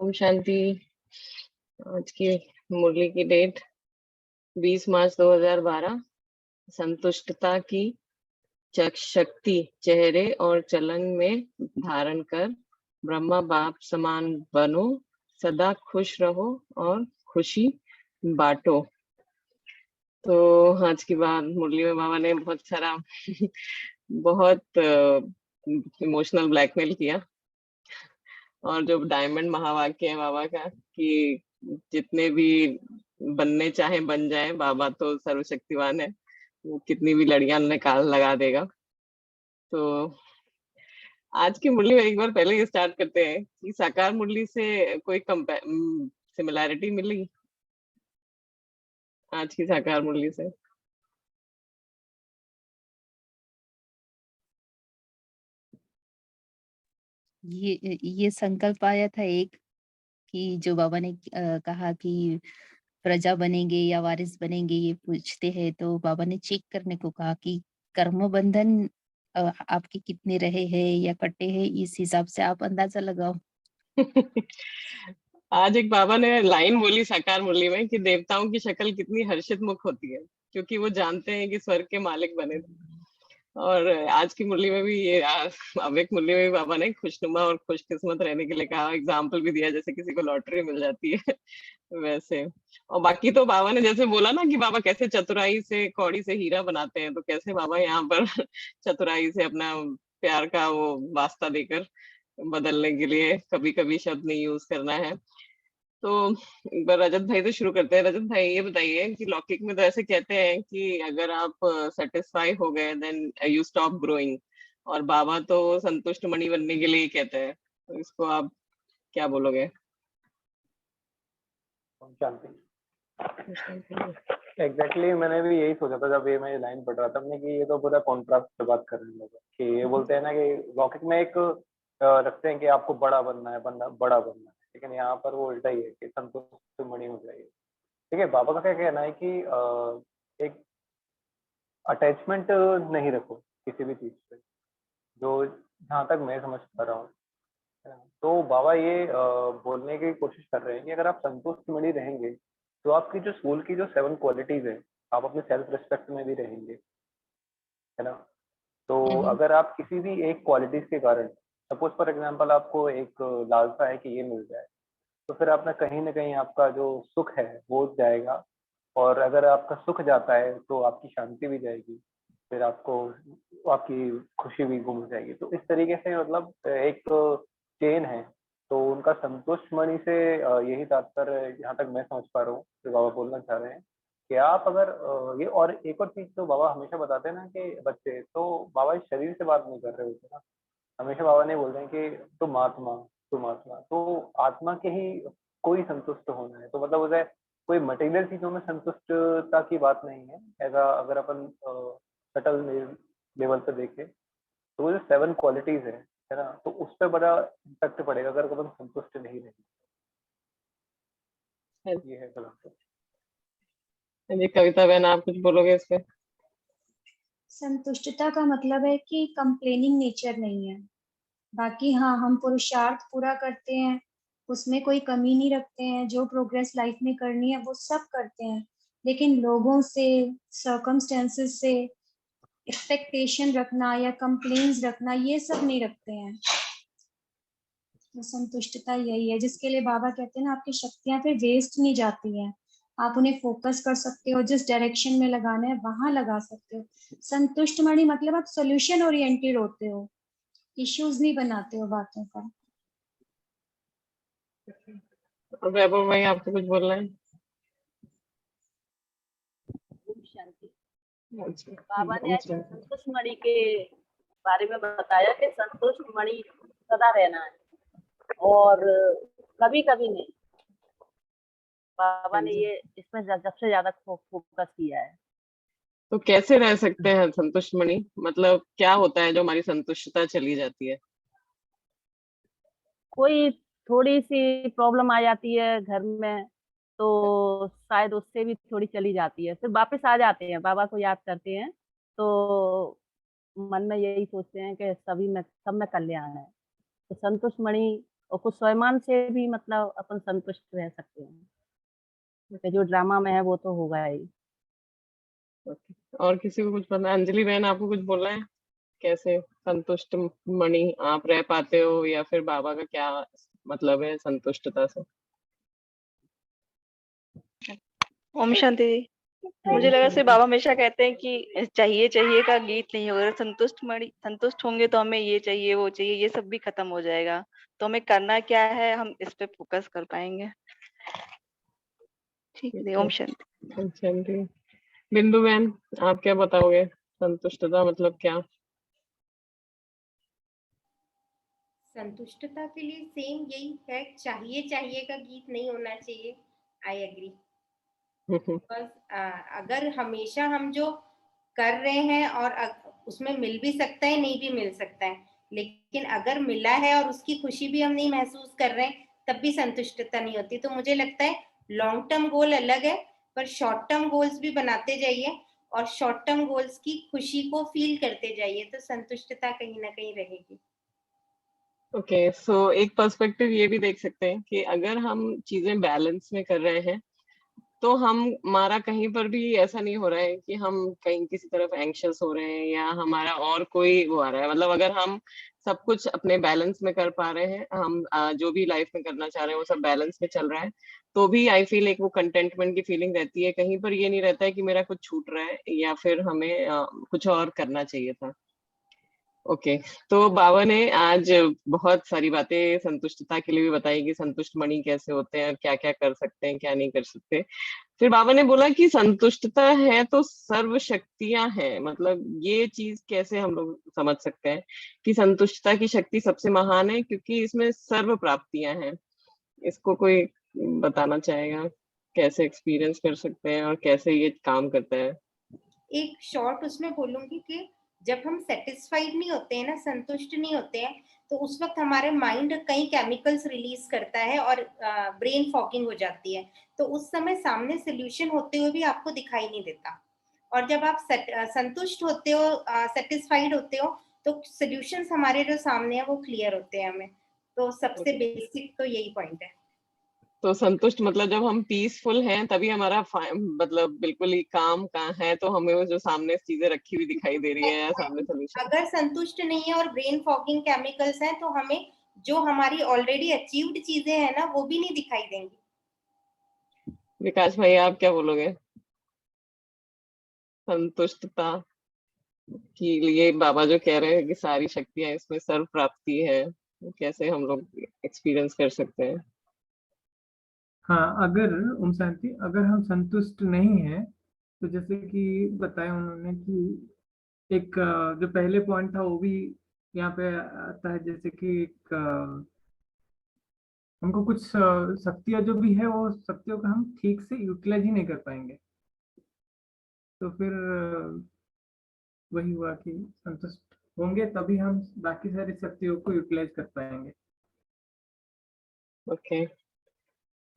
ओम शांति। आज की मुरली की डेट 20 मार्च 2012। संतुष्टता की शक्ति चेहरे और चलन में धारण कर ब्रह्मा बाप समान बनो, सदा खुश रहो और खुशी बांटो। तो आज की बात मुरली में बाबा ने बहुत सारा बहुत इमोशनल ब्लैकमेल किया। और जो डायमंड महावाक्य है बाबा का कि जितने भी बनने चाहे बन जाए, बाबा तो सर्वशक्तिमान है, वो कितनी भी लड़ियां निकाल लगा देगा। तो आज की मुरली में एक बार पहले ये स्टार्ट करते हैं कि साकार मुरली से कोई सिमिलैरिटी मिली आज की साकार मुरली से? ये संकल्प आया था एक कि जो बाबा ने कहा कि प्रजा बनेंगे या वारिस बनेंगे ये पूछते हैं, तो बाबा ने चेक करने को कहा कि कर्म बंधन आपके कितने रहे हैं या कटे हैं, इस हिसाब से आप अंदाजा लगाओ। आज एक बाबा ने लाइन बोली साकार मुरली में कि देवताओं की शक्ल कितनी हर्षित मुख होती है, क्योंकि वो जानते हैं कि स्वर्ग के मालिक बने। और आज की मुरली में भी ये अवेक मुरली में भी बाबा ने खुशनुमा और खुशकिस्मत रहने के लिए कहा, एग्जाम्पल भी दिया जैसे किसी को लॉटरी मिल जाती है वैसे। और बाकी तो बाबा ने जैसे बोला ना कि बाबा कैसे चतुराई से कौड़ी से हीरा बनाते हैं, तो कैसे बाबा यहाँ पर चतुराई से अपना प्यार का वो वास्ता देकर बदलने के लिए कभी कभी शब्द नहीं यूज करना है। तो एक बार रजत भाई से शुरू करते हैं। रजत भाई ये बताइए कि लौकिक में तो ऐसे कहते हैं कि अगर आप सेटिस्फाई हो गए देन यू स्टॉप ग्रोइंग, और बाबा तो संतुष्ट मणि बनने के लिए ही कहते हैं, तो इसको आप क्या बोलोगे? शांति। एग्जैक्टली मैंने भी यही सोचा था जब ये मैं लाइन पढ़ रहा था हमने कि ये तो पूरा कॉन्ट्रास्ट पे बात कर रहे हैं लोग कि ये बोलते हैं ना कि लौकिक में एक रखते हैं कि आपको बड़ा बनना है, बड़ा बनना है, लेकिन यहाँ पर वो उल्टा ही है कि संतुष्ट मणि हो जाइए। ठीक है, बाबा का क्या कहना है कि एक अटैचमेंट नहीं रखो किसी भी चीज पे, जो जहाँ तक मैं समझ पा रहा हूँ। तो बाबा ये बोलने की कोशिश कर रहे हैं कि अगर आप संतुष्ट मणि रहेंगे तो आपकी जो सोल की जो 7 क्वालिटीज है, आप अपने सेल्फ रिस्पेक्ट में भी रहेंगे, है ना। तो अगर आप किसी भी एक क्वालिटीज के कारण, सपोज फॉर एग्जांपल आपको एक लालसा है कि ये मिल जाए, तो फिर आप ना कहीं आपका जो सुख है वो जाएगा, और अगर आपका सुख जाता है तो आपकी शांति भी जाएगी, फिर आपको आपकी खुशी भी गुम हो जाएगी। तो इस तरीके से मतलब एक चेन है। तो उनका संतुष्ट मणि से यही तात्पर्य जहाँ तक मैं समझ पा रहा हूँ जो बाबा बोलना चाह रहे हैं कि आप अगर ये, और एक और चीज तो बाबा हमेशा बताते हैं ना कि बच्चे तो बाबा इस शरीर से बात नहीं कर रहे होते ना, हमेशा बाबा ने बोलते हैं कि तुम आत्मा, तो आत्मा के ही कोई संतुष्ट होना है। तो मतलब उसे कोई मटेरियल चीजों में संतुष्टता की बात नहीं है। ऐसा अगर अपन सटल लेवल पे देखें तो वो जो 7 क्वालिटीज है ना, तो उस पर बड़ा इम्पैक्ट पड़ेगा अगर अपन संतुष्ट नहीं रहे। ये है गलत। जी कविता बहन, आप कुछ बोलोगे इस पे? संतुष्टता का मतलब है कि कंप्लेनिंग नेचर नहीं है। बाकी हाँ, हम पुरुषार्थ पूरा करते हैं, उसमें कोई कमी नहीं रखते हैं, जो प्रोग्रेस लाइफ में करनी है वो सब करते हैं, लेकिन लोगों से, सर्कमस्टेंसेस से एक्सपेक्टेशन रखना या कंप्लेन्स रखना ये सब नहीं रखते हैं। तो संतुष्टता यही है जिसके लिए बाबा कहते हैं ना, आपकी शक्तियां फिर वेस्ट नहीं जाती हैं, आप उन्हें फोकस कर सकते हो, जिस डायरेक्शन में लगाना है वहां लगा सकते हो। संतुष्ट मणि मतलब आप सोल्यूशन ओरिएंटेड होते हो, इश्यूज नहीं बनाते हो बातों का। और वैभव भाई, आपको कुछ बोलना है? शांति। अच्छा, बाबा ने आज संतुष्ट मणि के बारे में बताया कि संतुष्ट मणि सदा रहना है, और कभी कभी नहीं। बाबा ने ये इसमें सबसे ज्यादा फोकस किया है। तो कैसे रह सकते हैं संतुष्ट मणि? मतलब क्या होता है जो हमारी संतुष्टता चली जाती है? कोई थोड़ी सी प्रॉब्लम आ जाती है घर में, तो शायद उससे भी थोड़ी चली जाती है, फिर वापस आ जाते हैं, बाबा को याद करते हैं, तो मन में यही सोचते हैं कि सब में कल्याण है। तो संतुष्ट मणि और कुछ स्वयं से भी मतलब अपन संतुष्ट रह सकते हैं। क्योंकि जो ड्रामा में है वो तो होगा ही। ओके, और किसी को कुछ पता? अंजलि बहन, आपको कुछ बोलना है? कैसे संतुष्ट मणि आप रह पाते हो, या फिर बाबा का क्या मतलब है संतुष्टता से? ओम शांति जी। मुझे लगा से बाबा हमेशा कहते हैं कि चाहिए चाहिए का गीत नहीं होगा, संतुष्ट होंगे तो हमें ये चाहिए वो चाहिए ये सब भी खत्म हो जाएगा, तो हमें करना क्या है, हम इस पे फोकस कर पाएंगे। ठीक है, ओम शांति। अच्छा जी। बिंदु बहन, आप क्या बताओगे? संतुष्टता मतलब क्या? संतुष्टता के लिए सेम यही है, चाहिए चाहिए का गीत नहीं होना चाहिए। I agree. बस अगर हमेशा हम जो कर रहे हैं और उसमें मिल भी सकता है नहीं भी मिल सकता है, लेकिन अगर मिला है और उसकी खुशी भी हम नहीं महसूस कर रहे हैं तब भी संतुष्टता नहीं होती। तो मुझे लगता है लॉन्ग टर्म गोल अलग है, पर शॉर्ट टर्म गोल्स भी बनाते जाइए और शॉर्ट टर्म गोल्स की खुशी को फील करते जाइए, तो संतुष्टता कहीं ना कहीं रहेगी। ओके, सो एक पर्सपेक्टिव ये भी देख सकते हैं कि अगर हम चीजें बैलेंस में कर रहे हैं तो हमारा कहीं पर भी ऐसा नहीं हो रहा है कि हम कहीं किसी तरफ एंग्शियस हो रहे हैं या हमारा और कोई वो आ रहा है। मतलब अगर हम सब कुछ अपने बैलेंस में कर पा रहे हैं, हम जो भी लाइफ में करना चाह रहे हैं वो सब बैलेंस में चल रहा है, तो भी आई फील एक वो कंटेंटमेंट की फीलिंग रहती है। कहीं पर ये नहीं रहता है कि मेरा कुछ छूट रहा है या फिर हमें कुछ और करना चाहिए था। ओके, तो बाबा ने आज बहुत सारी बातें संतुष्टता के लिए भी बताई कि संतुष्ट मणि कैसे होते हैं और क्या क्या कर सकते हैं, क्या नहीं कर सकते। फिर बाबा ने बोला कि संतुष्टता है तो सर्व शक्तियां हैं। मतलब ये चीज कैसे हम लोग समझ सकते हैं कि संतुष्टता की शक्ति सबसे महान है, क्योंकि इसमें सर्व प्राप्तियां हैं। इसको कोई बताना चाहेगा? कैसे एक्सपीरियंस कर सकते हैं और कैसे ये काम करता है? एक शॉर्ट उसमें बोलूंगी कि जब हम सेटिस्फाइड नहीं होते हैं ना, संतुष्ट नहीं होते हैं, तो उस वक्त हमारे माइंड कई केमिकल्स रिलीज करता है और ब्रेन फॉगिंग हो जाती है। तो उस समय सामने सोल्यूशन होते हुए भी आपको दिखाई नहीं देता, और जब आप संतुष्ट होते हो, सेटिस्फाइड होते हो, तो सोल्यूशंस हमारे जो सामने है वो क्लियर होते हैं हमें। तो सबसे बेसिक तो यही पॉइंट है। तो संतुष्ट मतलब जब हम पीसफुल हैं तभी हमारा मतलब बिल्कुल ही काम कहाँ है, तो हमें वो जो सामने चीजें रखी हुई दिखाई दे रही है या सामने सोल्यूशन। अगर संतुष्ट नहीं है और ब्रेन फॉगिंग केमिकल्स हैं, तो हमें जो हमारी ऑलरेडी अचीव्ड चीजें हैं ना वो भी नहीं दिखाई देंगी। विकास भाई, आप क्या बोलोगे? संतुष्टता के लिए बाबा जो कह रहे हैं कि सारी शक्तियां इसमें सर्व प्राप्ति है, वो कैसे हम लोग एक्सपीरियंस कर सकते हैं? हाँ, अगर ओम शांति, अगर हम संतुष्ट नहीं हैं तो जैसे कि बताया उन्होंने कि एक जो पहले पॉइंट था वो भी यहाँ पे आता है, जैसे कि एक हमको कुछ शक्तियाँ जो भी है वो शक्तियों का हम ठीक से यूटिलाइज ही नहीं कर पाएंगे। तो फिर वही हुआ कि संतुष्ट होंगे तभी हम बाकी सारी शक्तियों को यूटिलाइज कर पाएंगे। ओके,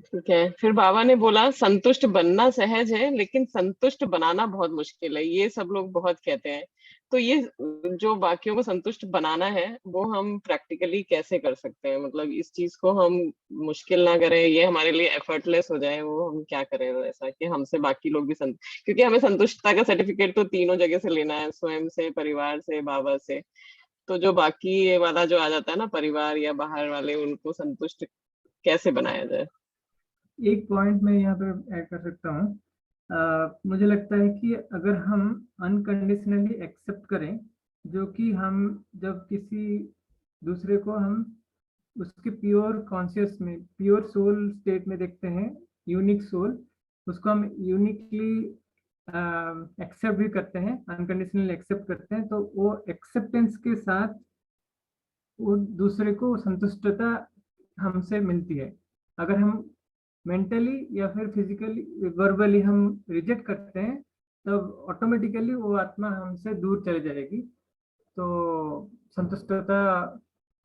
ठीक है। फिर बाबा ने बोला संतुष्ट बनना सहज है लेकिन संतुष्ट बनाना बहुत मुश्किल है। ये सब लोग बहुत कहते हैं। तो ये जो बाकियों को संतुष्ट बनाना है वो हम प्रैक्टिकली कैसे कर सकते हैं? मतलब इस चीज को हम मुश्किल ना करें, ये हमारे लिए एफर्टलेस हो जाए, वो हम क्या करें ऐसा कि हमसे बाकी लोग भी क्योंकि हमें संतुष्टता का सर्टिफिकेट तो तीनों जगह से लेना है, स्वयं से, परिवार से, बाबा से। तो जो बाकी ये वाला जो आ जाता है ना, परिवार या बाहर वाले, उनको संतुष्ट कैसे बनाया जाए? एक पॉइंट मैं यहाँ पे ऐड कर सकता हूँ। मुझे लगता है कि अगर हम अनकंडीशनली एक्सेप्ट करें, जो कि हम जब किसी दूसरे को हम उसके प्योर कॉन्शियस में, प्योर सोल स्टेट में देखते हैं, यूनिक सोल, उसको हम यूनिकली एक्सेप्ट भी करते हैं, अनकंडीशनली एक्सेप्ट करते हैं, तो वो एक्सेप्टेंस के साथ वो दूसरे को संतुष्टता हमसे मिलती है। अगर हम मेंटली या फिर फिजिकली, वर्बली हम रिजेक्ट करते हैं, तब ऑटोमेटिकली वो आत्मा हमसे दूर चली जाएगी। तो संतुष्टता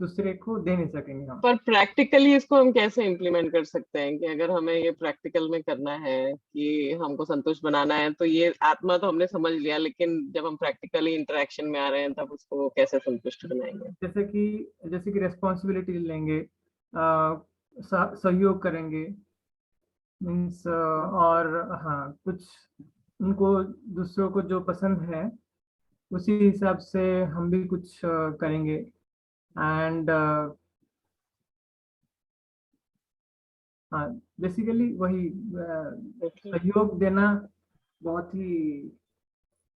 दूसरे को दे नहीं सकेंगे हम। पर प्रैक्टिकली इसको हम कैसे इम्प्लीमेंट कर सकते हैं कि अगर हमें ये प्रैक्टिकल में करना है कि हमको संतुष्ट बनाना है, तो ये आत्मा तो हमने समझ लिया, लेकिन जब हम प्रैक्टिकली इंटरेक्शन में आ रहे हैं तब उसको कैसे संतुष्ट बनाएंगे? जैसे कि रिस्पॉन्सिबिलिटी लेंगे, सहयोग करेंगे, मीन्स और हाँ, कुछ उनको दूसरों को जो पसंद है उसी हिसाब से हम भी कुछ करेंगे। एंड हाँ, बेसिकली वही सहयोग देना बहुत ही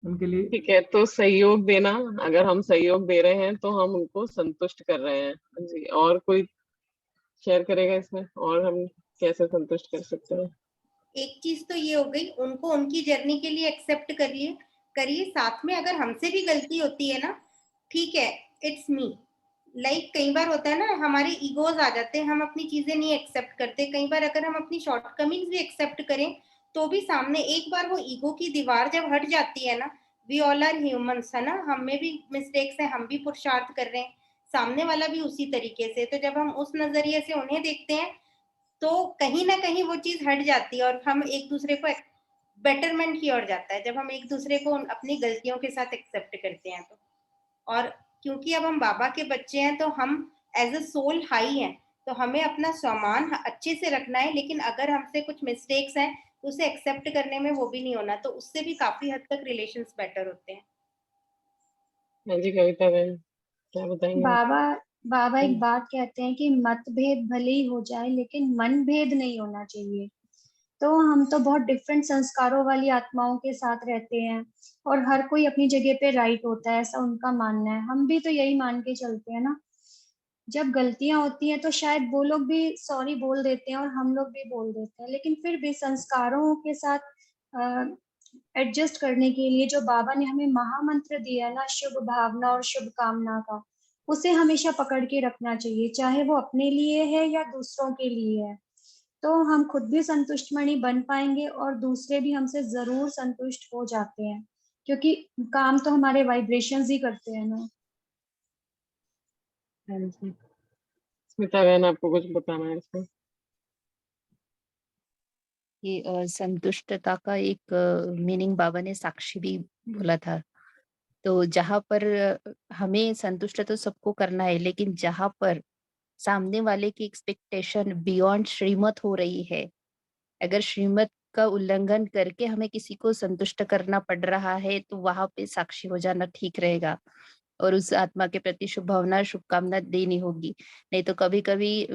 उनके लिए। ठीक है, तो सहयोग देना, अगर हम सहयोग दे रहे हैं तो हम उनको संतुष्ट कर रहे हैं। हाँ जी, और कोई शेयर करेगा इसमें, और हम कैसे संतुष्ट कर सकते हैं? एक चीज तो ये हो गई, उनको उनकी जर्नी के लिए एक्सेप्ट करिए। साथ में अगर हमसे भी गलती होती है ना, ठीक है, इट्स मी। लाइक कई बार होता है ना, हमारे ईगोज आ जाते हैं, हम अपनी चीजें नहीं एक्सेप्ट करते। कई बार अगर हम अपनी शॉर्टकमिंग्स भी एक्सेप्ट करें तो भी सामने एक बार वो ईगो की दीवार जब हट जाती है ना, वी ऑल आर ह्यूमंस, है ना, हम में भी मिस्टेक्स हैं, हम भी पुरुषार्थ कर रहे हैं, सामने वाला भी उसी तरीके से। तो जब हम उस नजरिए से उन्हें देखते हैं तो कहीं ना कहीं वो चीज हट जाती है और हम एक दूसरे को बेटरमेंट की ओर जाता है, जब हम एक दूसरे को अपनी गलतियों के साथ एक्सेप्ट करते हैं। तो और क्योंकि अब हम बाबा के बच्चे हैं तो हम एज अ सोल हाई हैं, तो हमें अपना सामान अच्छे से रखना है, लेकिन अगर हमसे कुछ मिस्टेक्स हैं तो उसे एक्सेप्ट करने में वो भी नहीं होना, तो उससे भी काफी हद तक रिलेशंस बेटर होते हैं। हाँ जी, कविता बहन क्या बताएंगे आप? बाबा बाबा एक बात कहते हैं कि मतभेद भले ही हो जाए लेकिन मन भेद नहीं होना चाहिए। तो हम तो बहुत डिफरेंट संस्कारों वाली आत्माओं के साथ रहते हैं और हर कोई अपनी जगह पे राइट होता है, ऐसा उनका मानना है। हम भी तो यही मान के चलते हैं ना। जब गलतियां होती हैं तो शायद वो लोग भी सॉरी बोल देते हैं और हम लोग भी बोल देते हैं, लेकिन फिर भी संस्कारों के साथ एडजस्ट करने के लिए जो बाबा ने हमें महामंत्र दिया ना, शुभ भावना और शुभ कामना का, उसे हमेशा पकड़ के रखना चाहिए, चाहे वो अपने लिए है या दूसरों के लिए है। तो हम खुद भी संतुष्ट मणि बन पाएंगे और दूसरे भी हमसे जरूर संतुष्ट हो जाते हैं, क्योंकि काम तो हमारे वाइब्रेशंस ही करते हैं ना। हाँ जी, स्मिता बहन आपको कुछ बताना है इसमें? ये संतुष्टता का एक मीनिंग बाबा ने साक्षी भी बोला था। तो जहाँ पर हमें संतुष्ट तो सबको करना है, लेकिन जहाँ पर सामने वाले की एक्सपेक्टेशन बियॉन्ड श्रीमत हो रही है, अगर श्रीमत का उल्लंघन करके हमें किसी को संतुष्ट करना पड़ रहा है, तो वहां पे साक्षी हो जाना ठीक रहेगा और उस आत्मा के प्रति शुभ भावना शुभकामना देनी होगी। नहीं तो कभी कभी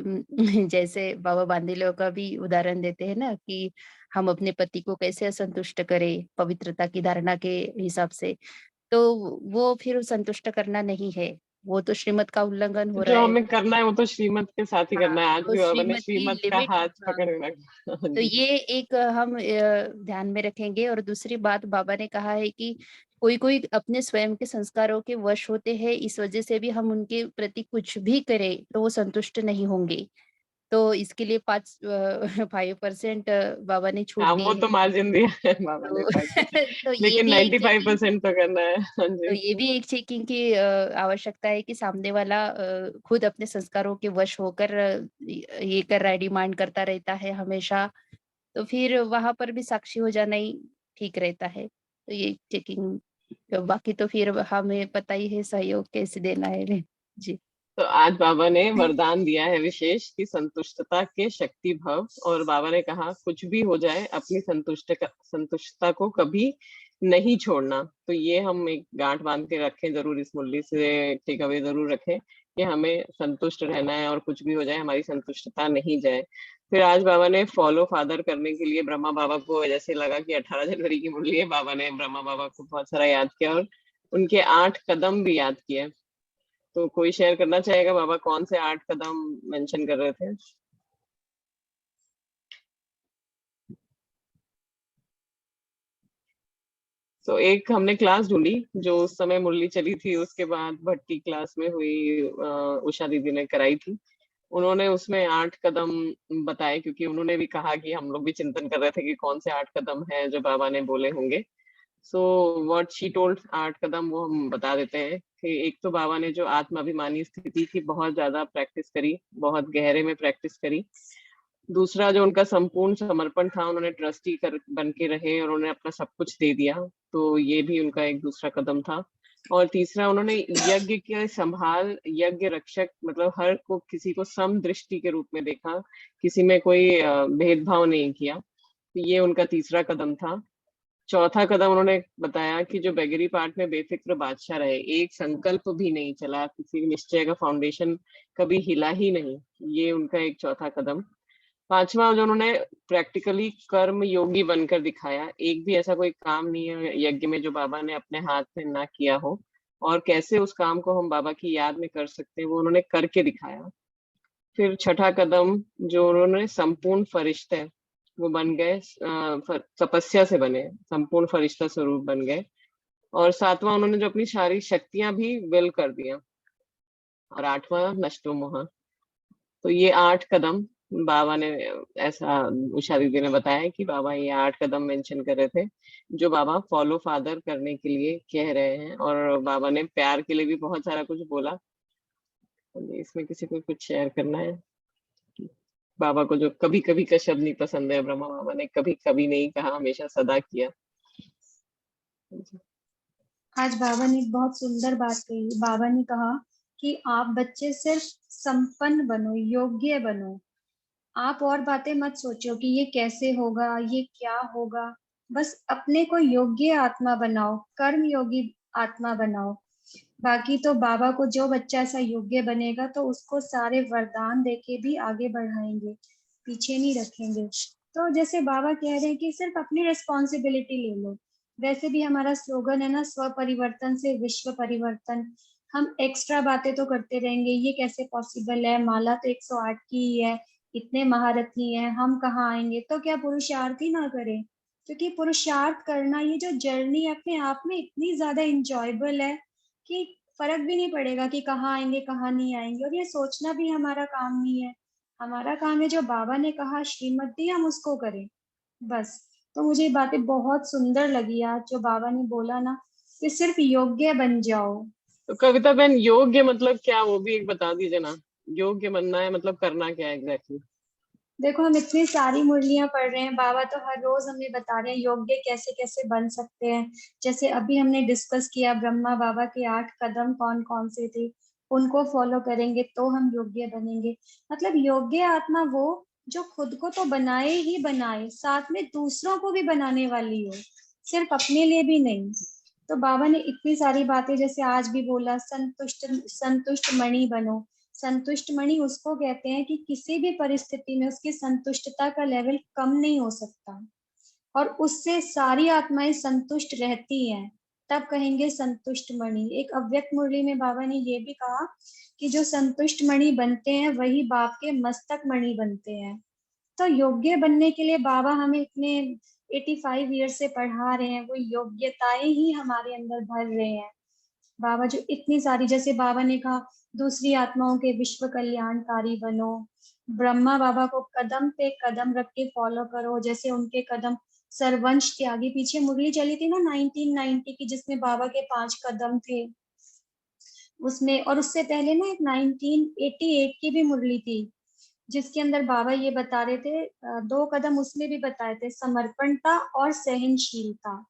जैसे बाबा बांदीलो का भी उदाहरण देते हैं ना, कि हम अपने पति को कैसे असंतुष्ट करें पवित्रता की धारणा के हिसाब से, तो वो फिर संतुष्ट करना नहीं है, वो तो श्रीमत का उल्लंघन हो तो रहा जो है। हमें करना है वो तो श्रीमत के साथ ही हाँ, करना है। आज तो भी बाबा ने श्रीमत की श्रीमत का लिमिट, हाथ हाँ, पकड़ रखा। हाँ तो जी। ये एक हम ध्यान में रखेंगे। और दूसरी बात बाबा ने कहा है कि कोई कोई अपने स्वयं के संस्कारों के वश होते हैं, इस वजह से भी हम उनके प्रति कुछ भी करें तो वो संतुष्ट नहीं होंगे। तो इसके लिए 5% बाबा ने छूट हाँ, दी वो है। तो मार्जिन दिया है बाबा ने तो 5%, तो ये लेकिन भी एक चेकिंग 95% तो करना है। हाँ तो जी। ये भी एक चेकिंग की आवश्यकता है कि सामने वाला खुद अपने संस्कारों के वश होकर ये कर रहा है, डिमांड करता रहता है हमेशा, तो फिर वहां पर भी साक्षी हो जाना ही ठीक रहता है। तो ये चेकिंग, बाकी तो फिर हमें पता ही है सहयोग कैसे देना है। जी। तो आज बाबा ने वरदान दिया है विशेष कि संतुष्टता के शक्ति भव, और बाबा ने कहा कुछ भी हो जाए अपनी संतुष्टता को कभी नहीं छोड़ना। तो ये हम एक गांठ बांध के रखें जरूर, इस मुरली से टेक अवे जरूर रखें कि हमें संतुष्ट रहना है और कुछ भी हो जाए हमारी संतुष्टता नहीं जाए। फिर आज बाबा ने फॉलो फादर करने के लिए ब्रह्मा बाबा को, जैसे लगा कि 18 जनवरी की मुरली है, बाबा ने ब्रह्मा बाबा को बहुत सारा याद किया और उनके 8 कदम भी याद किए। तो कोई शेयर करना चाहेगा बाबा कौन से 8 कदम मेंशन कर रहे थे? तो एक हमने क्लास ढूंढी जो उस समय मुरली चली थी, उसके बाद भट्टी क्लास में हुई, उषा दीदी ने कराई थी। उन्होंने उसमें 8 कदम बताए, क्योंकि उन्होंने भी कहा कि हम लोग भी चिंतन कर रहे थे कि कौन से 8 कदम है जो बाबा ने बोले होंगे। सो व्हाट शी टोल्ड, 8 कदम वो हम बता देते हैं कि एक तो बाबा ने जो आत्माभिमानी स्थिति की बहुत ज्यादा प्रैक्टिस करी, बहुत गहरे में प्रैक्टिस करी। दूसरा जो उनका संपूर्ण समर्पण था, उन्होंने ट्रस्टी बन के रहे और उन्होंने अपना सब कुछ दे दिया, तो ये भी उनका एक दूसरा कदम था। और तीसरा उन्होंने यज्ञ के संभाल, यज्ञ रक्षक, मतलब हर को किसी को सम दृष्टि के रूप में देखा, किसी में कोई भेदभाव नहीं किया। तो ये उनका तीसरा कदम था। चौथा कदम उन्होंने बताया कि जो बेगरी पार्ट में बेफिक्र बादशाह रहे, एक संकल्प भी नहीं चला, किसी निश्चय का फाउंडेशन कभी हिला ही नहीं, ये उनका एक चौथा कदम। पांचवा, जो उन्होंने प्रैक्टिकली कर्म योगी बनकर दिखाया, एक भी ऐसा कोई काम नहीं है यज्ञ में जो बाबा ने अपने हाथ से ना किया हो, और कैसे उस काम को हम बाबा की याद में कर सकते हैं वो उन्होंने करके दिखाया। फिर छठा कदम, जो उन्होंने संपूर्ण फरिश्ते वो बन गए, तपस्या से बने संपूर्ण फरिश्ता स्वरूप बन गए। और सातवां, उन्होंने जो अपनी सारी शक्तियां भी विल कर दिया। और आठवां, नष्टो मोह। तो ये 8 कदम बाबा ने, ऐसा उषा दीदी ने बताया कि बाबा ये 8 कदम मेंशन कर रहे थे जो बाबा फॉलो फादर करने के लिए कह रहे हैं। और बाबा ने प्यार के लिए भी बहुत सारा कुछ बोला। इसमें किसी को कुछ शेयर करना है? बाबा को जो कभी कभी का शब्द नहीं पसंद है, ब्रह्मा बाबा ने कभी कभी नहीं कहा, हमेशा सदा किया। आज बाबा ने एक बहुत सुंदर बात कही। बाबा ने कहा कि आप बच्चे सिर्फ संपन्न बनो, योग्य बनो। आप और बातें मत सोचो कि ये कैसे होगा, ये क्या होगा। बस अपने को योग्य आत्मा बनाओ, कर्म योगी आत्मा बनाओ। बाकी तो बाबा को जो बच्चा ऐसा योग्य बनेगा तो उसको सारे वरदान देके भी आगे बढ़ाएंगे, पीछे नहीं रखेंगे। तो जैसे बाबा कह रहे हैं कि सिर्फ अपनी रिस्पॉन्सिबिलिटी ले लो। वैसे भी हमारा स्लोगन है ना, स्व परिवर्तन से विश्व परिवर्तन। हम एक्स्ट्रा बातें तो करते रहेंगे, ये कैसे पॉसिबल है, माला तो 108 की ही है, इतने महारथी हैं, हम कहाँ आएंगे। तो क्या पुरुषार्थ ही ना करें? क्योंकि पुरुषार्थ करना, ये जो जर्नी अपने आप में इतनी ज्यादा इंजॉयबल है कि फर्क भी नहीं पड़ेगा कि कहाँ आएंगे कहाँ नहीं आएंगे। और ये सोचना भी हमारा काम नहीं है। हमारा काम है जो बाबा ने कहा श्रीमत दी, हम उसको करें बस। तो मुझे ये बातें बहुत सुंदर लगी आज जो बाबा ने बोला ना कि सिर्फ योग्य बन जाओ। तो कविता बहन, योग्य मतलब क्या, वो भी एक बता दीजिए ना। योग्य बनना है मतलब करना क्या है एग्जैक्टली? देखो, हम इतनी सारी मुरलियां पढ़ रहे हैं, बाबा तो हर रोज हमें बता रहे हैं योग्य कैसे कैसे बन सकते हैं। जैसे अभी हमने डिस्कस किया ब्रह्मा बाबा के 8 कदम कौन कौन से थे, उनको फॉलो करेंगे तो हम योग्य बनेंगे। मतलब योग्य आत्मा वो जो खुद को तो बनाए ही बनाए, साथ में दूसरों को भी बनाने वाली हो, सिर्फ अपने लिए भी नहीं। तो बाबा ने इतनी सारी बातें, जैसे आज भी बोला, संतुष्ट मणि बनो। संतुष्ट मणि उसको कहते हैं कि किसी भी परिस्थिति में उसकी संतुष्टता का लेवल कम नहीं हो सकता, और उससे सारी आत्माएं संतुष्ट रहती हैं, तब कहेंगे संतुष्ट मणि। एक अव्यक्त मुरली में बाबा ने ये भी कहा कि जो संतुष्ट मणि बनते हैं वही बाप के मस्तक मणि बनते हैं। तो योग्य बनने के लिए बाबा हमें इतने 85 ईयर से पढ़ा रहे हैं, वो योग्यताएं ही हमारे अंदर भर रहे हैं। बाबा जो इतनी सारी, जैसे बाबा ने कहा दूसरी आत्माओं के विश्व कल्याणकारी बनो। ब्रह्मा बाबा को कदम पे कदम रख के फॉलो करो, जैसे उनके कदम सर्वंश त्यागी। पीछे मुरली चली थी ना 1990 की, जिसमें बाबा के 5 कदम थे उसमें। और उससे पहले ना एक 1988 की भी मुरली थी जिसके अंदर बाबा ये बता रहे थे, 2 कदम उसमें भी बताए थे, समर्पणता और सहनशीलता।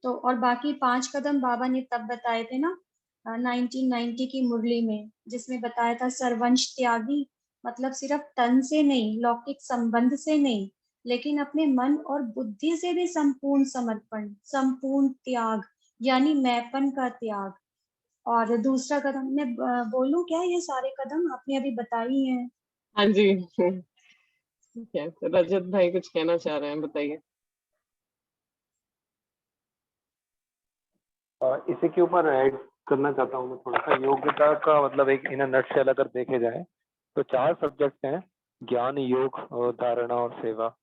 तो और बाकी 5 कदम बाबा ने तब बताए थे ना 1990 की मुरली में, जिसमें बताया था सर्वंश त्यागी, मतलब सिर्फ तन से नहीं, लौकिक संबंध से नहीं, लेकिन अपने मन और बुद्धि से भी संपूर्ण समर्पण, संपूर्ण त्याग, यानी मैंपन का त्याग। और दूसरा कदम मैं बोलूं क्या? ये सारे कदम आपने अभी बताई हैं। हाँ जी। ठीक है, तो रजत भाई कुछ कहना चाह रहे हैं, बताइए। इसी के ऊपर ऐड करना चाहता हूँ मैं थोड़ा सा। योग्यता का मतलब एक इन नटशेल अगर देखे जाए तो 4 सब्जेक्ट हैं, ज्ञान, योग, धारणा और सेवा।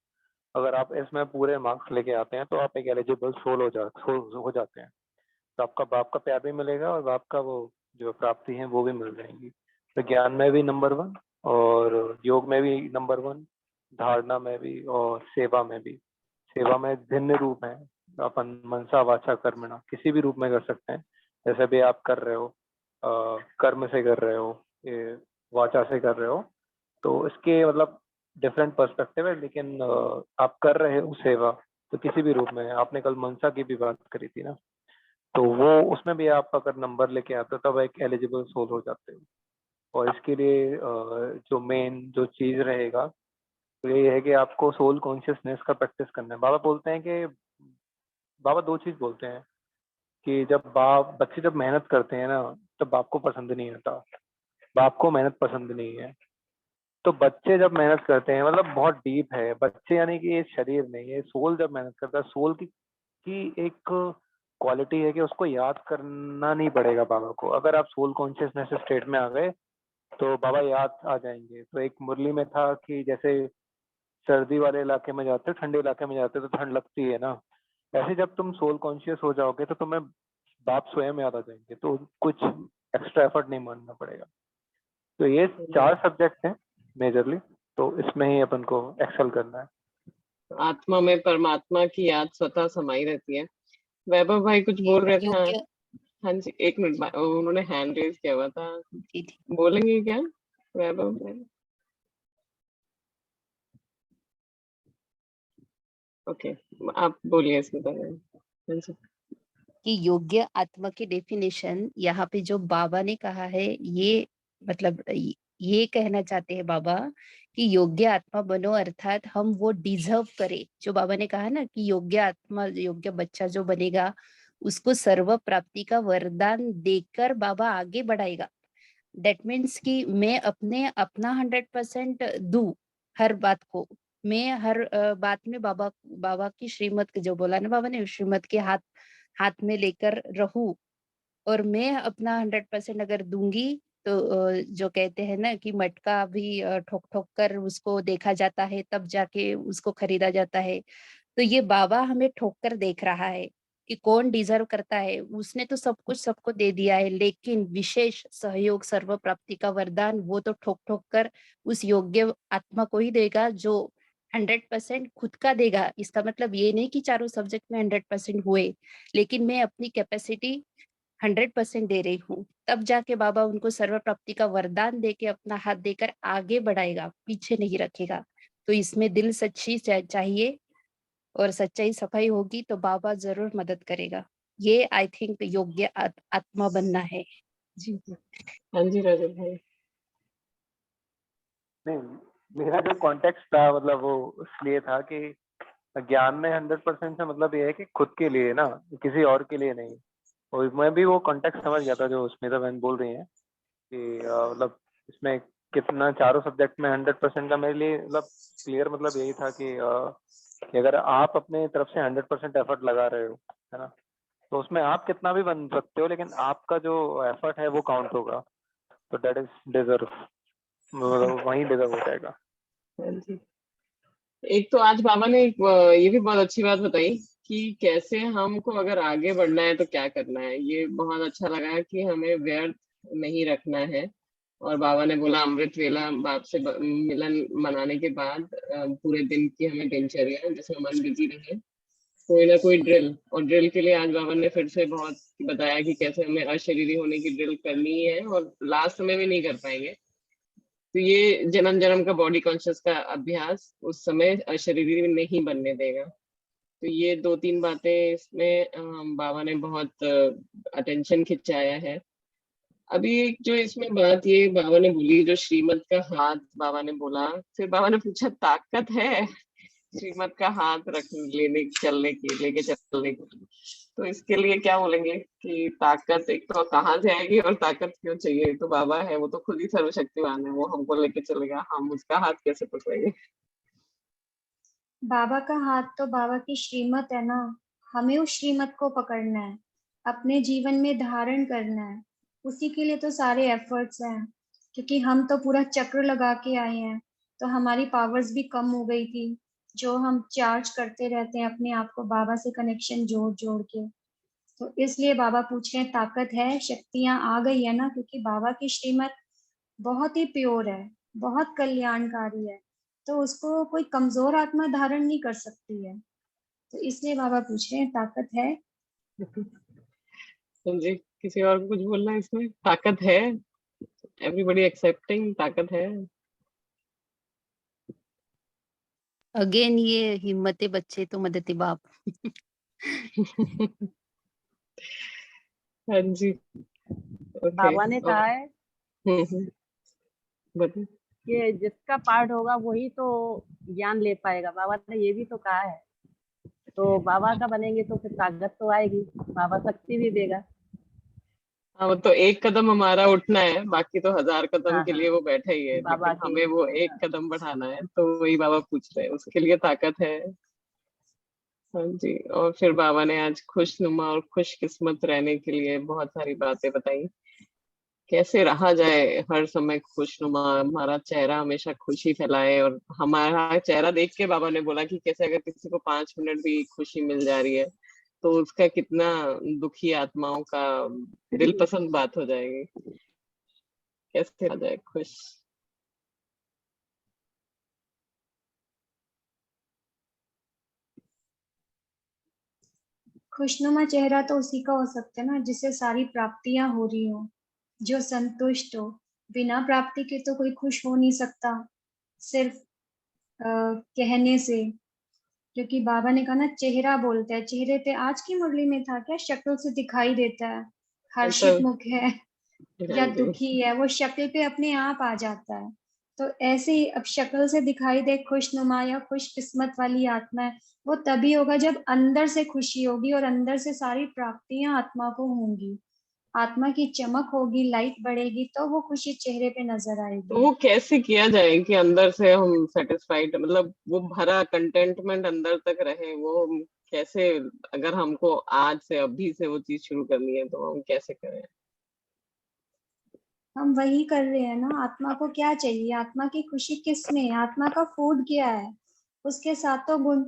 अगर आप इसमें पूरे मार्क्स लेके आते हैं तो आप एक एलिजिबल सोल हो जाते हैं। तो आपका बाप का प्यार भी मिलेगा और बाप का वो जो प्राप्ति है वो भी मिल जाएंगी। तो ज्ञान में भी नंबर 1 और योग में भी नंबर 1, धारणा में भी और सेवा में भी। सेवा में भिन्न रूप है, अपन मनसा वाचा कर्मणा किसी भी रूप में कर सकते हैं। जैसे भी आप कर रहे हो, कर्म से कर रहे हो, वाचा से कर रहे हो, तो इसके मतलब डिफरेंट पर्सपेक्टिव है। लेकिन आप कर रहे हो सेवा तो किसी भी रूप में। आपने कल मनसा की भी बात करी थी ना, तो वो उसमें भी आप अगर नंबर लेके आते हो तब एक एलिजिबल सोल हो जाते हो। और इसके लिए जो मेन जो चीज रहेगा तो ये है कि आपको सोल कॉन्शियसनेस का प्रैक्टिस करना है। बाबा बोलते हैं कि बाबा दो चीज बोलते हैं कि जब बच्चे जब मेहनत करते हैं ना तब बाप को पसंद नहीं आता, बाप को मेहनत पसंद नहीं है। तो बच्चे जब मेहनत करते हैं मतलब बहुत डीप है, बच्चे यानी कि ये शरीर नहीं है, सोल जब मेहनत करता है, सोल की एक क्वालिटी है कि उसको याद करना नहीं पड़ेगा बाबा को। अगर आप सोल कॉन्शियसनेस स्टेट में आ गए तो बाबा याद आ जाएंगे। तो एक मुरली में था कि जैसे सर्दी वाले इलाके में जाते हो, ठंडे इलाके में जाते हो तो ठंड लगती है ना, ऐसे जब तुम सोल कॉन्शियस हो जाओगे तो तुम्हें बाप स्वयं याद आ जाएंगे, तो कुछ एक्स्ट्रा एफर्ट नहीं मानना पड़ेगा। तो ये 4 सब्जेक्ट हैं मेजरली, तो इसमें ही अपन को एक्सेल करना है। आत्मा में परमात्मा की याद स्वतः समाई रहती है। वैभव भाई कुछ बोल रहे थे। हाँ योग्य हाँ जी, 1 मिनट, उन्होंने हैंड रेज किया हुआ था, जी, जी। बोलेंगे क्या वैभव भाई? ओके, आप बोलिए इसके बारे में। हाँ जी। कि योग्य आत्मा की डेफिनेशन यहाँ पे जो बाबा ने कहा है, ये मतलब ये कहना चाहते हैं बाबा कि योग्य आत्मा बनो, अर्थात हम वो डिजर्व करें। जो बाबा ने कहा ना कि योग्य आत्मा, योग्य बच्चा जो बनेगा उसको सर्व प्राप्ति का वरदान देकर बाबा आगे बढ़ाएगा। दैट मीन्स कि मैं अपना 100% दूं हर बात को। मैं हर बात में बाबा की श्रीमत के, जो बोला ना बाबा ने, श्रीमत के हाथ में लेकर रहूं। और मैं अपना 100% अगर दूंगी तो जो कहते हैं ना कि मटका भी ठोक ठोक कर उसको देखा जाता है, तब जाके उसको खरीदा जाता है। तो ये बाबा हमें ठोक कर देख रहा है कि कौन डिजर्व करता है। उसने तो सब कुछ सबको दे दिया है, लेकिन विशेष सहयोग, सर्व प्राप्ति का वरदान वो तो ठोक ठोक कर उस योग्य आत्मा को ही देगा जो 100% खुद का देगा। इसका मतलब ये नहीं कि चारों सब्जेक्ट में 100% हुए, लेकिन मैं अपनी कैपेसिटी 100% दे रही हूँ। तब जाके बाबा उनको सर्व प्राप्ति का वरदान देके अपना हाथ देकर आगे बढ़ाएगा, पीछे नहीं रखेगा। तो इसमें दिल सच्ची चाहिए और सच्चाई सफाई होगी तो बाबा जरूर मदद करेगा। ये आई थिंक योग्य आत्मा बनना है जी। हाँ जी रजत भाई। नहीं, मेरा जो कॉन्टेक्स्ट था मतलब वो इसलिए था कि ज्ञान में 100% से मतलब ये है कि खुद के लिए ना, किसी और के लिए नहीं। और मैं भी वो कॉन्टेक्स्ट समझ गया था जो स्मिता बहन बोल रही हैं कि मतलब इसमें कितना चारों सब्जेक्ट में 100% का मेरे लिए मतलब क्लियर मतलब यही था कि अगर आप अपने तरफ से 100% एफर्ट लगा रहे हो, है ना, तो उसमें आप कितना भी बन सकते हो, लेकिन आपका जो एफर्ट है वो काउंट होगा। तो दैट इज डिजर्व, मतलब वही डिजर्व हो जाएगा। हाँ जी। एक तो आज बाबा ने ये भी बहुत अच्छी बात बताई कि कैसे हमको अगर आगे बढ़ना है तो क्या करना है। ये बहुत अच्छा लगा कि हमें व्यर्थ नहीं रखना है। और बाबा ने बोला अमृत वेला बाप से मिलन मनाने के बाद पूरे दिन की हमें दिनचर्या जिसमें मन बिजी रहे, कोई ना कोई ड्रिल। और ड्रिल के लिए आज बाबा ने फिर से बहुत बताया कि कैसे हमें अशरीरी होने की ड्रिल करनी है, और लास्ट में भी नहीं कर पाएंगे। तो ये जन्म जन्म का बॉडी कॉन्शियस का अभ्यास उस समय अशरीरी नहीं बनने देगा। तो ये 2-3 बातें इसमें बाबा ने बहुत अटेंशन खिंचाया है। अभी एक जो इसमें बात ये बाबा ने बोली, जो श्रीमत का हाथ बाबा ने बोला, फिर बाबा ने पूछा ताकत है श्रीमत का हाथ रख लेने चलने की, लेके चलने की। तो इसके लिए क्या बोलेंगे कि ताकत एक तो कहाँ से आएगी और ताकत क्यों चाहिए? तो बाबा है, वो तो खुद ही सर्वशक्तिमान है, वो हमको लेके चलेगा, हम उसका हाथ कैसे पकड़ेंगे? बाबा का हाथ तो बाबा की श्रीमत है ना, हमें उस श्रीमत को पकड़ना है, अपने जीवन में धारण करना है। उसी के लिए तो सारे एफर्ट्स हैं, क्योंकि हम तो पूरा चक्र लगा के आए हैं, तो हमारी पावर्स भी कम हो गई थी, जो हम चार्ज करते रहते हैं अपने आप को बाबा से कनेक्शन जोड़ जोड़ के। तो इसलिए बाबा पूछ रहे हैं ताकत है, शक्तियां आ गई है ना, क्योंकि बाबा की श्रीमत बहुत ही प्योर है, बहुत कल्याणकारी है, तो उसको कोई कमजोर आत्मा धारण नहीं कर सकती है। तो इसलिए बाबा पूछ रहे हैं ताकत है। जी, किसी और को कुछ बोलना है इसमें? ताकत है, एवरीबॉडी एक्सेप्टिंग ताकत है। अगेन ये हिम्मते बच्चे तो मदते बाप। हाँ जी, ओके। बाबा ने कहा है बताइए। कि जिसका पार्ट होगा वही तो ज्ञान ले पाएगा, बाबा ने ये भी तो कहा है। तो बाबा का बनेंगे तो फिर ताकत तो आएगी, बाबा शक्ति भी देगा। हाँ, वो तो एक कदम हमारा उठना है, बाकी तो 1000 कदम हाँ के हाँ, लिए वो बैठे ही है, बाबा लेकिन के। हमें वो एक हाँ, कदम बढ़ाना है, तो वही बाबा पूछ रहे हैं, उसके लिए ताकत है। हाँ जी। और फिर बाबा ने आज खुशनुमा और खुशकिस्मत रहने के लिए बहुत सारी बातें बताई। कैसे रहा जाए हर समय खुशनुमा, हमारा चेहरा हमेशा खुशी फैलाए। और हमारा चेहरा देख के बाबा ने बोला कि कैसे अगर किसी को 5 मिनट भी खुशी मिल जा रही है, तो उसका कितना दुखी आत्माओं का दिल पसंद बात हो जाएगी। कैसे रहा जाए खुश। खुशनुमा चेहरा तो उसी का हो सकता है ना जिसे सारी प्राप्तियां हो रही हो, जो संतुष्ट हो। बिना प्राप्ति के तो कोई खुश हो नहीं सकता, सिर्फ कहने से। क्योंकि बाबा ने कहा ना, चेहरा बोलता है। चेहरे पे आज की मुरली में था क्या, शक्ल से दिखाई देता है। हर्षित मतलब मुख है या हाँ जी। दुखी है, वो शक्ल पे अपने आप आ जाता है। तो ऐसे ही अब शक्ल से दिखाई दे खुशनुमा या खुशकिस्मत वाली आत्मा है, वो तभी होगा जब अंदर से खुशी होगी और अंदर से सारी प्राप्तियां आत्मा को होंगी। आत्मा की चमक होगी, लाइट बढ़ेगी, तो वो खुशी चेहरे पे नजर तो आएगी। वो कैसे किया जाए कि अंदर से हम सेटिस्फाइड, मतलब वो भरा कंटेंटमेंट अंदर तक रहे, वो हम कैसे, अगर हमको आज से अभी से वो चीज शुरू करनी है तो हम कैसे करें। हम वही कर रहे हैं ना। आत्मा को क्या चाहिए, आत्मा की खुशी किस में है, आत्मा का फूड क्या है, उसके सातों गुण।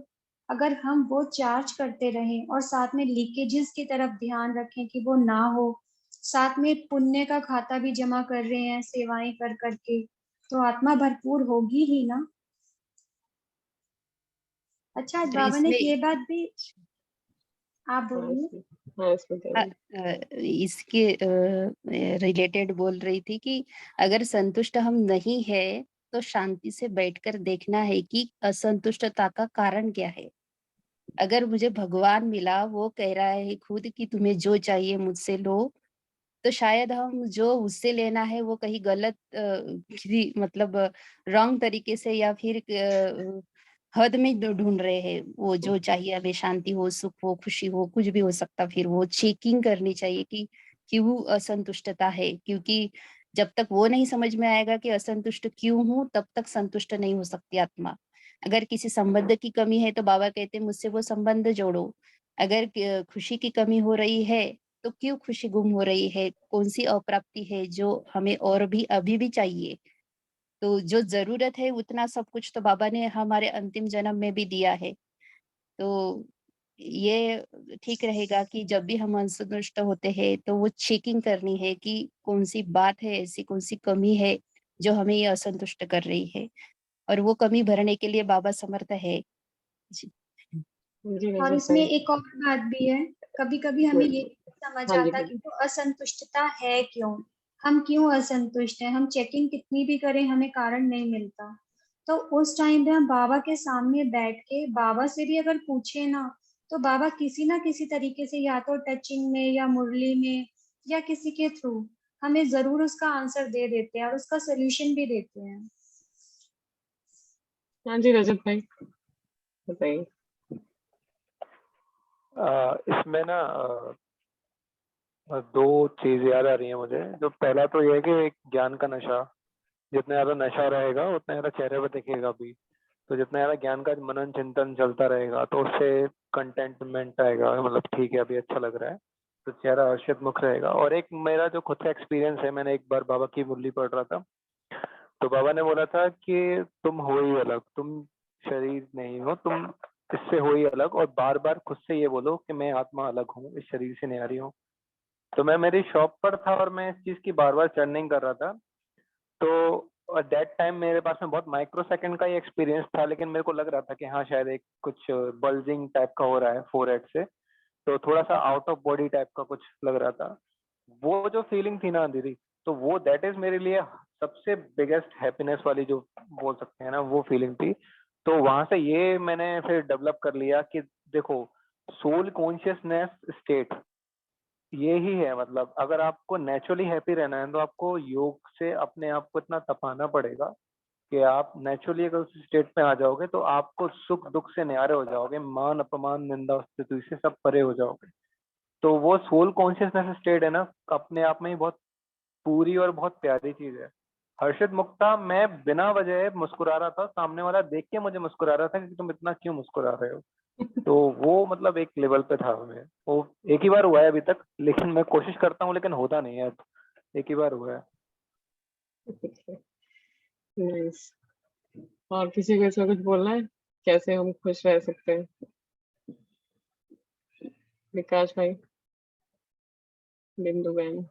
अगर हम वो चार्ज करते रहें और साथ में लीकेजेस की तरफ ध्यान रखें कि वो ना हो, साथ में पुण्य का खाता भी जमा कर रहे हैं सेवाएं कर करके, तो आत्मा भरपूर होगी ही ना। अच्छा, आज तो बाबा ने इसमें ये बात भी, आप हाँ बोलिए। हाँ, इसमें क्या है? इसके रिलेटेड बोल रही थी कि अगर संतुष्ट हम नहीं है तो शांति से बैठकर देखना है कि असंतुष्टता का कारण क्या है। अगर मुझे भगवान मिला, वो कह रहा है खुद कि तुम्हें जो चाहिए मुझसे लो, तो शायद हम जो उससे लेना है वो कहीं गलत किसी मतलब रॉन्ग तरीके से या फिर हद में ढूंढ रहे हैं। वो जो चाहिए हमें, शांति हो, सुख हो, खुशी हो, कुछ भी हो सकता, फिर वो चेकिंग करनी चाहिए कि क्यों असंतुष्टता है। क्योंकि जब तक वो नहीं समझ में आएगा कि असंतुष्ट क्यों हूँ, तब तक संतुष्ट नहीं हो सकती आत्मा। अगर किसी संबंध की कमी है तो बाबा कहते हैं मुझसे वो संबंध जोड़ो। अगर खुशी की कमी हो रही है तो क्यों खुशी गुम हो रही है, कौन सी अप्राप्ति है जो हमें और भी अभी भी चाहिए। तो जो जरूरत है उतना सब कुछ तो बाबा ने हमारे अंतिम जन्म में भी दिया है। तो ये ठीक रहेगा कि जब भी हम असंतुष्ट होते हैं तो वो चेकिंग करनी है कि कौन सी बात है, ऐसी कौन सी कमी है जो हमें ये असंतुष्ट कर रही है, और वो कमी भरने के लिए बाबा समर्थ है। जी। जी और रजत इसमें भाई। एक और बात भी है, कभी कभी हमें ये नहीं समझ हाँ जी आता हाँ कि वो असंतुष्टता है क्यों, हम क्यों असंतुष्ट हैं। हम चेकिंग कितनी भी करें, हमें कारण नहीं मिलता। तो उस टाइम पे हम बाबा के सामने बैठ के बाबा से भी अगर पूछे ना, तो बाबा किसी ना किसी तरीके से, या तो टचिंग में या मुरली में या किसी के थ्रू, हमें जरूर उसका आंसर दे देते हैं और उसका सोल्यूशन भी देते हैं। हाँ जी रजत भाई, बताइए। इसमें ना दो चीज याद आ रही है मुझे। जो पहला तो ये है कि एक ज्ञान का नशा, जितना ज्यादा नशा रहेगा उतना ज्यादा चेहरे पर दिखेगा भी। तो जितना ज्यादा ज्ञान का मनन चिंतन चलता रहेगा तो उससे कंटेंटमेंट आएगा, मतलब ठीक है अभी अच्छा लग रहा है, तो चेहरा हर्षित मुख रहेगा। और एक मेरा जो खुद का एक्सपीरियंस है, मैंने एक बार बाबा की मुरली पढ़ रहा था, तो बाबा ने बोला था कि तुम हो ही अलग, तुम शरीर नहीं हो, तुम इससे हो ही अलग। और बार बार खुद से ये बोलो कि मैं आत्मा अलग हूँ, इस शरीर से नहीं आ रही हूँ। तो मैं मेरी शॉप पर था और मैं इस चीज की बार बार चर्निंग कर रहा था। तो दैट टाइम मेरे पास में बहुत माइक्रो सेकंड का ही एक्सपीरियंस था, लेकिन मेरे को लग रहा था कि हाँ शायद एक कुछ बल्जिंग टाइप का हो रहा है फोरहेड से, तो थोड़ा सा आउट ऑफ बॉडी टाइप का कुछ लग रहा था। वो जो फीलिंग थी ना दीदी, तो वो दैट इज मेरे लिए सबसे बिगेस्ट हैप्पीनेस वाली जो बोल सकते हैं ना, वो फीलिंग थी। तो वहां से ये मैंने फिर डेवलप कर लिया कि देखो, सोल कॉन्शियसनेस स्टेट ये ही है, मतलब अगर आपको नेचुरली हैप्पी रहना है तो आपको योग से अपने आप को इतना तपाना पड़ेगा कि आप नेचुरली अगर उस स्टेट पे आ जाओगे तो आपको सुख दुख से न्यारे हो जाओगे, मान अपमान निंदा स्तुति से सब परे हो जाओगे। तो वो सोल कॉन्शियसनेस स्टेट है ना, अपने आप में ही बहुत पूरी और बहुत प्यारी चीज है। हर्षित मुक्ता, मैं बिना वजह मुस्कुरा रहा था, सामने वाला देख के मुझे मुस्कुरा रहा था कि तुम इतना क्यों मुस्कुरा रहे हो। तो वो मतलब एक लेवल पे था हमें, वो एक ही बार हुआ है अभी तक, लेकिन मैं कोशिश करता हूँ लेकिन होता नहीं है, एक ही बार हुआ है। नाइस। और किसी को इसमें कुछ बोलना है, कैसे हम खुश रह सकते हैं? विकास भाई, बिंदु बहन।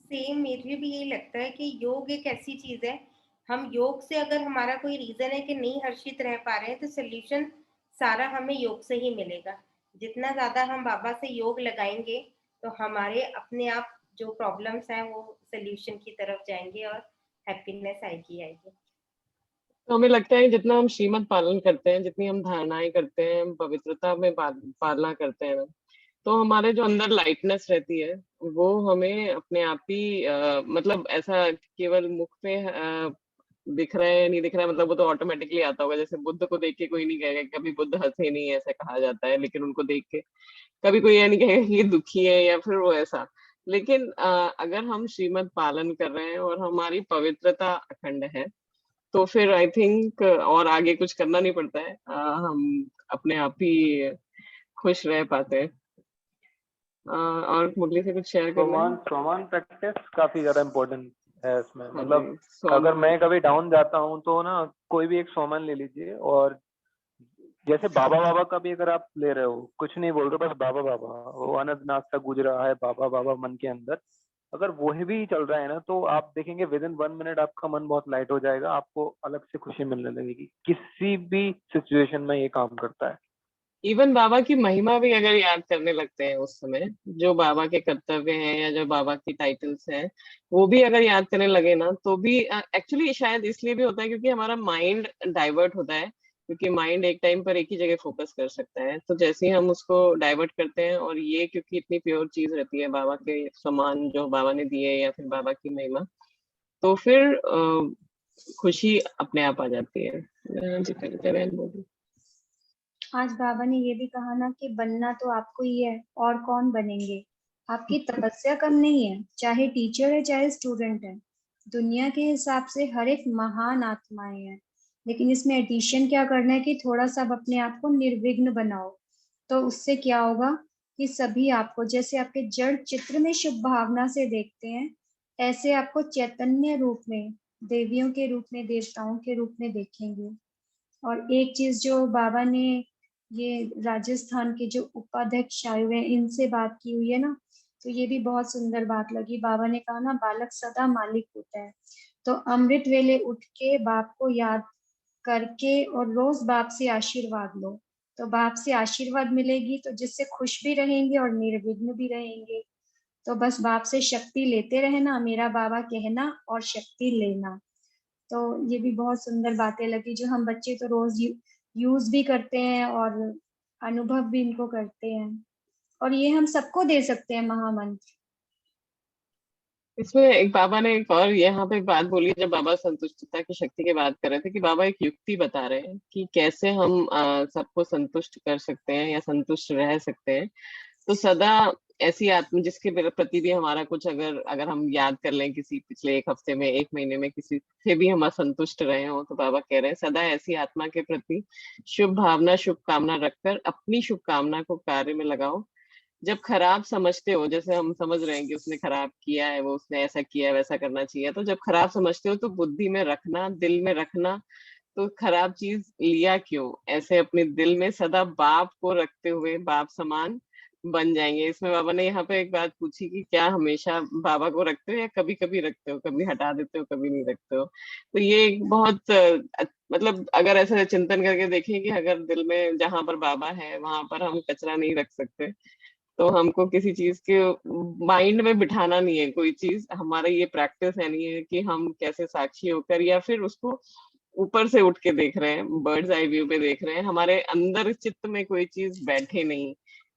सेम मेरे भी यही लगता है कि योग एक ऐसी चीज है, हम योग से अगर हमारा कोई रीजन है कि नहीं हर्षित रह पा रहे हैं तो सोल्यूशन सारा हमें योग से ही मिलेगा। जितना ज्यादा हम बाबा से योग लगाएंगे तो हमारे अपने आप जो प्रॉब्लम्स हैं वो सोल्यूशन की तरफ जाएंगे और हैप्पीनेस आएगी आएगी। तो हमें लगता है जितना हम श्रीमद् पालन करते हैं, जितनी हम धारणाएं करते हैं, हम पवित्रता में पालना करते हैं ना, तो हमारे जो अंदर लाइटनेस रहती है वो हमें अपने आप ही मतलब ऐसा केवल मुख पे दिख रहा है नहीं दिख रहा है, मतलब वो तो ऑटोमेटिकली आता होगा। जैसे बुद्ध को देख के कोई नहीं कहेगा कभी बुद्ध हंसे नहीं, ऐसा कहा जाता है, लेकिन उनको देख के कभी कोई ये नहीं कहेगा कि ये दुखी है या फिर वो ऐसा। लेकिन अगर हम श्रीमद् पालन कर रहे हैं और हमारी पवित्रता अखंड है तो फिर आई थिंक और आगे कुछ करना नहीं पड़ता है, हम अपने आप ही खुश रह पाते हैं। और मुरली से कुछ शेयर करना है? सोमान प्रैक्टिस काफी ज्यादा इम्पोर्टेंट है इसमें। हाँ मतलब जी, सोमन। अगर मैं कभी डाउन जाता हूँ तो ना कोई भी एक सोमन ले लीजिए, और जैसे बाबा बाबा का भी अगर आप ले रहे हो, कुछ नहीं बोल रहे, बस बाबा बाबा, वो अनंतनाथ तक गुज रहा है बाबा बाबा मन के अंदर, अगर वो भी चल रहा है ना तो आप देखेंगे विद इन 1 मिनट आपका मन बहुत लाइट हो जाएगा, आपको अलग से खुशी मिलने लगेगी। किसी भी सिचुएशन में ये काम करता है। इवन बाबा की महिमा भी अगर याद करने लगते हैं उस समय, जो बाबा के कर्तव्य हैं या जो बाबा की टाइटल्स हैं, वो भी अगर याद करने लगे ना तो भी एक्चुअली शायद इसलिए भी होता है क्योंकि हमारा माइंड डाइवर्ट होता है, क्योंकि माइंड एक टाइम पर एक ही जगह फोकस कर सकता है। तो जैसे ही हम उसको डाइवर्ट करते हैं, और ये क्योंकि इतनी प्योर चीज रहती है बाबा के समान जो बाबा ने दिए या फिर बाबा की महिमा, तो फिर खुशी अपने आप आ जाती है। आज बाबा ने ये भी कहा ना कि बनना तो आपको ही है, और कौन बनेंगे। आपकी तपस्या कम नहीं है, चाहे टीचर है चाहे स्टूडेंट है। दुनिया के हिसाब से हर एक महान आत्माएं हैं, लेकिन इसमें एडिशन क्या करना है कि थोड़ा सा अपने आप को निर्विघ्न बनाओ। तो उससे क्या होगा कि सभी आपको, जैसे आपके जड़ चित्र में शुभ भावना से देखते हैं, ऐसे आपको चैतन्य रूप में, देवियों के रूप में, देवताओं के रूप में देखेंगे। और एक चीज जो बाबा ने, ये राजस्थान के जो उपाध्यक्ष आए हुए हैं इनसे बात की हुई है ना, तो ये भी बहुत सुंदर बात लगी। बाबा ने कहा ना, बालक सदा मालिक होता है, तो अमृत वेले उठ के बाप को याद करके और रोज बाप से आशीर्वाद लो, तो बाप से आशीर्वाद मिलेगी, तो जिससे खुश भी रहेंगे और निर्विघ्न भी रहेंगे। तो बस बाप से शक्ति लेते रहना, मेरा बाबा कहना, और शक्ति लेना। तो ये भी बहुत सुंदर बातें लगी, जो हम बच्चे तो रोज यूज भी करते हैं और अनुभव भी इनको करते हैं, और ये हम सबको दे सकते हैं महामंत्र। इसमें एक बाबा ने एक और यहाँ पे बात बोली, जब बाबा संतुष्टता की शक्ति की बात कर रहे थे, कि बाबा एक युक्ति बता रहे हैं कि कैसे हम सबको संतुष्ट कर सकते हैं या संतुष्ट रह सकते हैं। तो सदा ऐसी आत्मा जिसके प्रति भी हमारा कुछ, अगर हम याद कर लें किसी पिछले 1 हफ्ते में, 1 महीने में किसी से भी हम असंतुष्ट रहे हो, तो बाबा कह रहे हैं सदा ऐसी आत्मा के प्रति शुभ भावना, शुभ कामना रखकर अपनी शुभ कामना को कार्य में लगाओ। जब खराब समझते हो, जैसे हम समझ रहे हैं कि उसने खराब किया है, वो उसने ऐसा किया है, वैसा करना चाहिए, तो जब खराब समझते हो तो बुद्धि में रखना, दिल में रखना, तो खराब चीज लिया क्यों, ऐसे अपने दिल में सदा बाप को रखते हुए बाप समान बन जाएंगे। इसमें बाबा ने यहाँ पे एक बात पूछी कि क्या हमेशा बाबा को रखते हो या कभी कभी रखते हो, कभी हटा देते हो, कभी नहीं रखते हो। तो ये एक बहुत मतलब अगर ऐसे चिंतन करके देखें कि अगर दिल में जहां पर बाबा है वहां पर हम कचरा नहीं रख सकते, तो हमको किसी चीज के माइंड में बिठाना नहीं है कोई चीज। हमारा ये प्रैक्टिस है नहीं है कि हम कैसे साक्षी होकर या फिर उसको ऊपर से उठ के देख रहे हैं, बर्ड्स आई व्यू पे देख रहे हैं, हमारे अंदर चित्त में कोई चीज बैठे नहीं,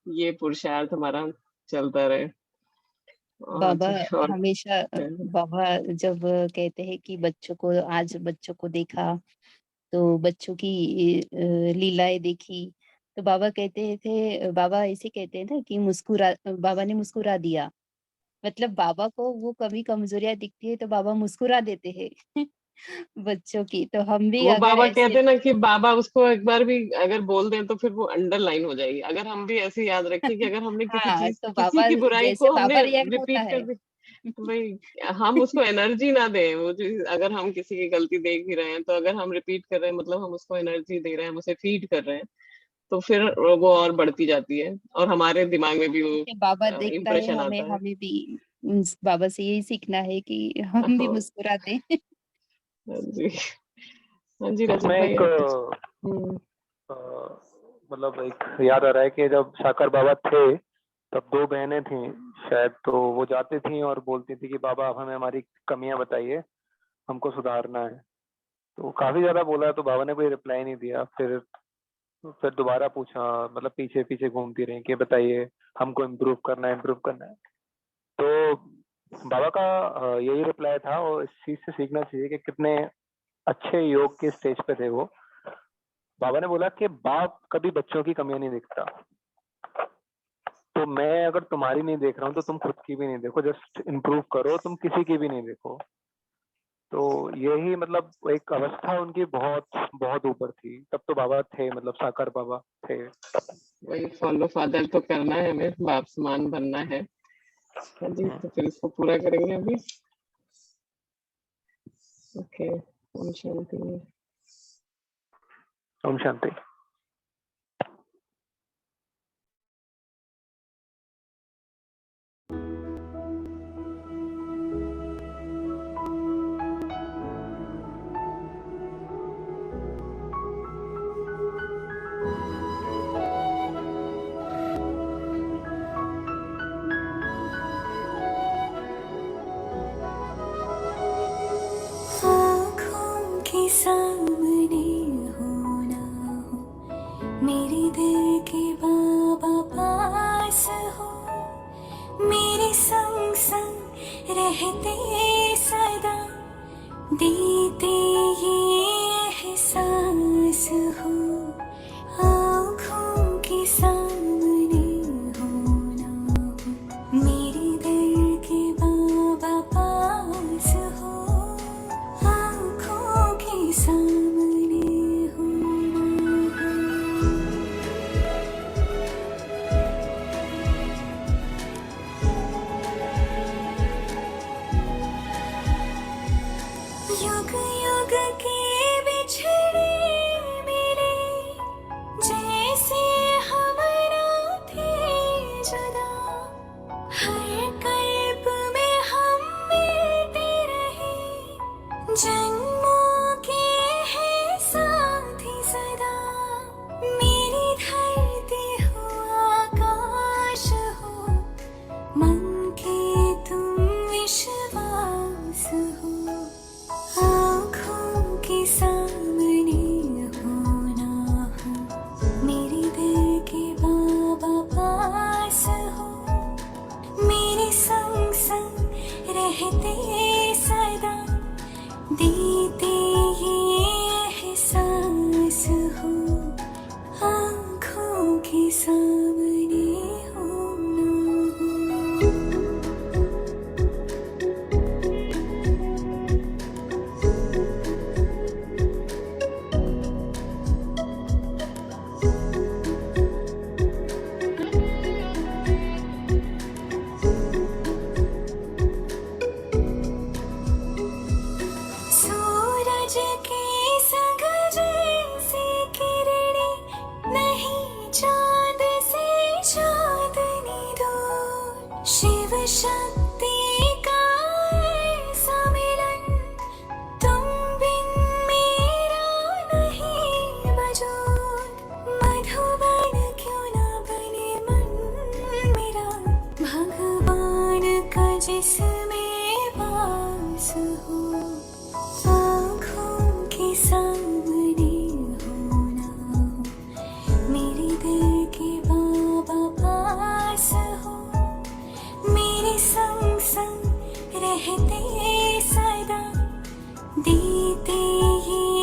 ये पुरुषार्थ हमारा चलता रहे। बाबा जी, और हमेशा बाबा जब कहते हैं कि आज बच्चों को देखा तो बच्चों की लीलाएं देखी, तो बाबा कहते थे, बाबा ऐसे कहते हैं ना कि बाबा ने मुस्कुरा दिया। मतलब बाबा को वो कभी कमजोरियां दिखती है तो बाबा मुस्कुरा देते हैं बच्चों की। तो हम भी वो अगर बाबा ऐसे कहते हैं ना कि बाबा उसको एक बार भी अगर बोल दें तो फिर वो अंडरलाइन हो जाएगी। अगर हम भी ऐसे याद रखें कि अगर हमने हाँ, तो किसी बाबा की बुराई जैसे को बाबा हमने रिएक्ट होता रिपीट कर है। दी, वही हम उसको एनर्जी ना दें। वो जो अगर हम किसी की गलती देख भी रहे हैं तो अगर हम रिपीट कर रहे हैं मतलब हम उसको एनर्जी दे रहे हैं, हम उसे फीड कर रहे हैं, तो फिर वो और बढ़ती जाती है और हमारे दिमाग में भी वो जैसे बाबा देखता है इम्प्रेशन हमें, आता है। हमें भी उस बाबा से यही सीखना है कि हम भी हाँ मुस्कुरा दें। जी, हाँ जी, रजत मैं भाई एक आप कुछ अ, मतलब एक याद आ रहा है कि जब साकार बाबा थे तब 2 बहनें थीं शायद, तो वो जाती थीं और बोलती थी कि बाबा आप हमें हमारी कमियां बताइए, हमको सुधारना है। तो काफी ज्यादा बोला तो बाबा ने कोई रिप्लाई नहीं दिया। फिर दोबारा पूछा, मतलब पीछे पीछे घूमती रही कि बताइए हमको इम्प्रूव करना है, इम्प्रूव करना है। तो बाबा का यही रिप्लाई था, और इस चीज से सीखना चाहिए कि कितने अच्छे योग के स्टेज पे थे वो। बाबा ने बोला कि बाप कभी बच्चों की कमियां नहीं देखता, तो मैं अगर तुम्हारी नहीं देख रहा हूँ तो तुम खुद की भी नहीं देखो, जस्ट इम्प्रूव करो, तुम किसी की भी नहीं देखो। तो यही मतलब एक अवस्था उनकी बहुत बहुत ऊपर थी। तब तो बाबा थे, मतलब साकार बाबा थे। वही फॉलो फादर तो करना है, हमें बाप समान बनना है। हाँ जी, तो फिर इसको पूरा करेंगे अभी। ओके, ओम शांति। ओम शांति। आँखों के सामने हो ना हो, मेरे दिल के बाबा पास हो, मेरे संग संग रहते सदा, देते ये एहसास हो। आँखों के सामने हो ना हो, मेरे दिल के बाबा पास हो, आँखों के सामने हो ना हो। युग युग के बिछड़े मेरे, जैसे हमारा थे जुदा, हर कल्प में हम मिलते रहे, जन्मों के हैं साथी सदा। मेरी धरती हो आकाश हो, मन के तुम विश्वास हो। आँखों के सामने हो ना हो, मेरे दिल के बाबा पास हो, मेरे संग संग रहते सदा, देते ये एहसास हो। आँखों के सामने हो ना हो। सूरज के संग जैसी किरणें, नहीं चांद से चांदनी दूर, शिव शक्ति का ऐसा मिलन, तुम बिन मेरा नहीं वजूद। मधुबन क्यों ना बने मन मेरा, भगवान का जिसमें वास हो। आँखों के सामने